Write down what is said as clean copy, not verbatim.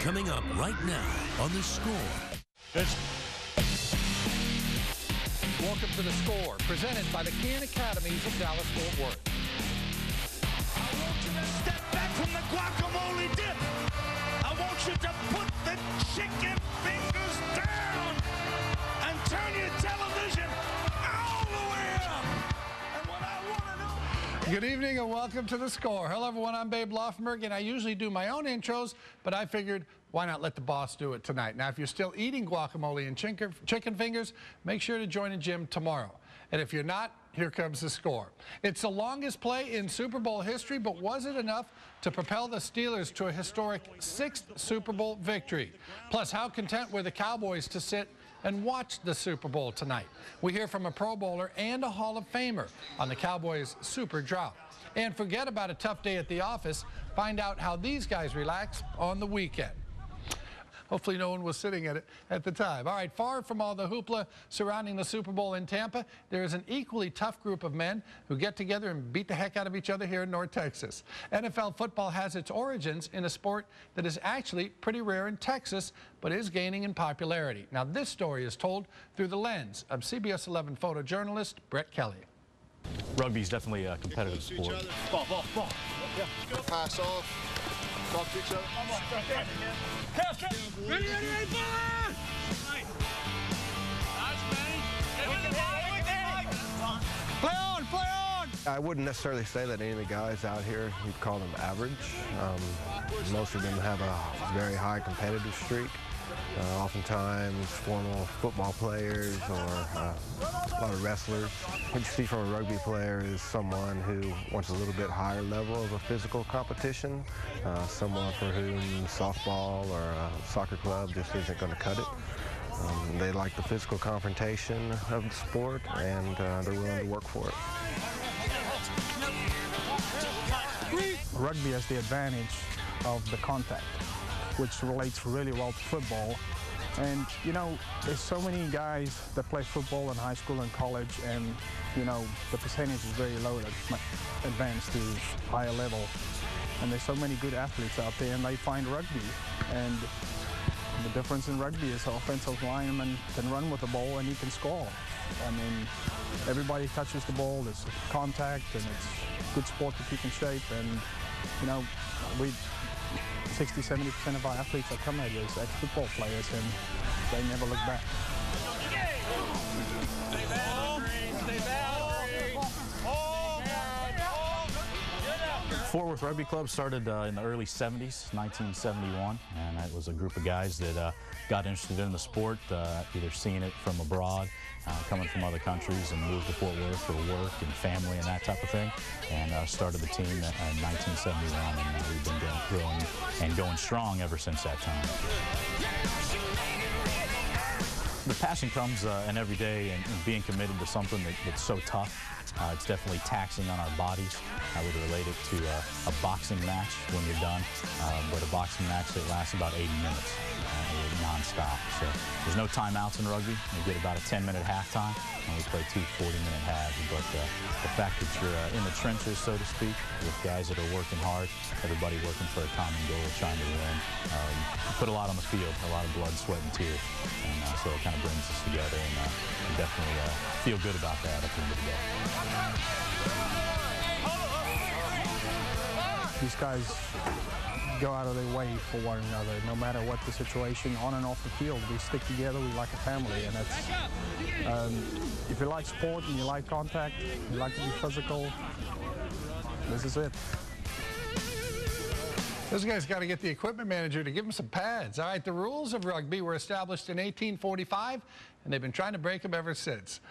Coming up right now on The Score. Welcome to The Score, presented by the Can Academies of Dallas-Fort Worth. I want you to step back from the guacamole dip. I want you to put the chicken fingers down and turn your television all the way up. And what I want to know... Good evening and welcome to The Score. Hello everyone, I'm Babe Loffenberg, and I usually do my own intros, but I figured why not let the boss do it tonight. Now, if you're still eating guacamole and chicken fingers, make sure to join the gym tomorrow. And if you're not, here comes The Score. It's the longest play in Super Bowl history, but was it enough to propel the Steelers to a historic 6th Super Bowl victory? Plus, how content were the Cowboys to sit and watch the Super Bowl tonight? We hear from a Pro Bowler and a Hall of Famer on the Cowboys' super drought. And forget about a tough day at the office. Find out how these guys relax on the weekend. Hopefully no one was sitting at it at the time. All right, far from all the hoopla surrounding the Super Bowl in Tampa, there is an equally tough group of men who get together and beat the heck out of each other here in North Texas. NFL football has its origins in a sport that is actually pretty rare in Texas, but is gaining in popularity. Now, this story is told through the lens of CBS 11 photojournalist Brett Kelly. Rugby is definitely a competitive sport. Ball. Yeah. Pass off. Talk to each other. Ready, fire! Play on! I wouldn't necessarily say that any of the guys out here, you'd call them average. Most of them have a very high competitive streak. Oftentimes former football players or a lot of wrestlers. What you see from a rugby player is someone who wants a little bit higher level of a physical competition, someone for whom softball or a soccer club just isn't going to cut it. They like the physical confrontation of the sport, and they're willing to work for it. Rugby has the advantage of the contact, which relates really well to football. And, you know, there's so many guys that play football in high school and college, and, you know, the percentage is very low that might advance to higher level. And there's so many good athletes out there, and they find rugby. And the difference in rugby is the offensive lineman can run with the ball and he can score. I mean, everybody touches the ball, there's contact, and it's a good sport to keep in shape. And, you know, 60–70% of our athletes that come here as ex-football players, and they never look back. Fort Worth Rugby Club started in the early 70s, 1971, and it was a group of guys that got interested in the sport, either seeing it from abroad, coming from other countries, and moved to Fort Worth for work and family and that type of thing, and started the team in 1971, and we've been growing and going strong ever since that time. The passion comes in every day, and being committed to something that's so tough. It's definitely taxing on our bodies. I would relate it to a boxing match when you're done, but a boxing match that lasts about 80 minutes, non-stop. So there's no timeouts in rugby. We get about a 10-minute halftime, and we play 2 40-minute halves. But the fact that you're in the trenches, so to speak, with guys that are working hard, everybody working for a common goal, trying to win, you put a lot on the field, a lot of blood, sweat, and tears. And so it kind of brings us together, and definitely feel good about that at the end of the day. These guys go out of their way for one another, no matter what the situation, on and off the field. We stick together, we like a family, and it's, if you like sport and you like contact, you like to be physical, this is it. This guy's got to get the equipment manager to give him some pads. All right, the rules of rugby were established in 1845, and they've been trying to break them ever since.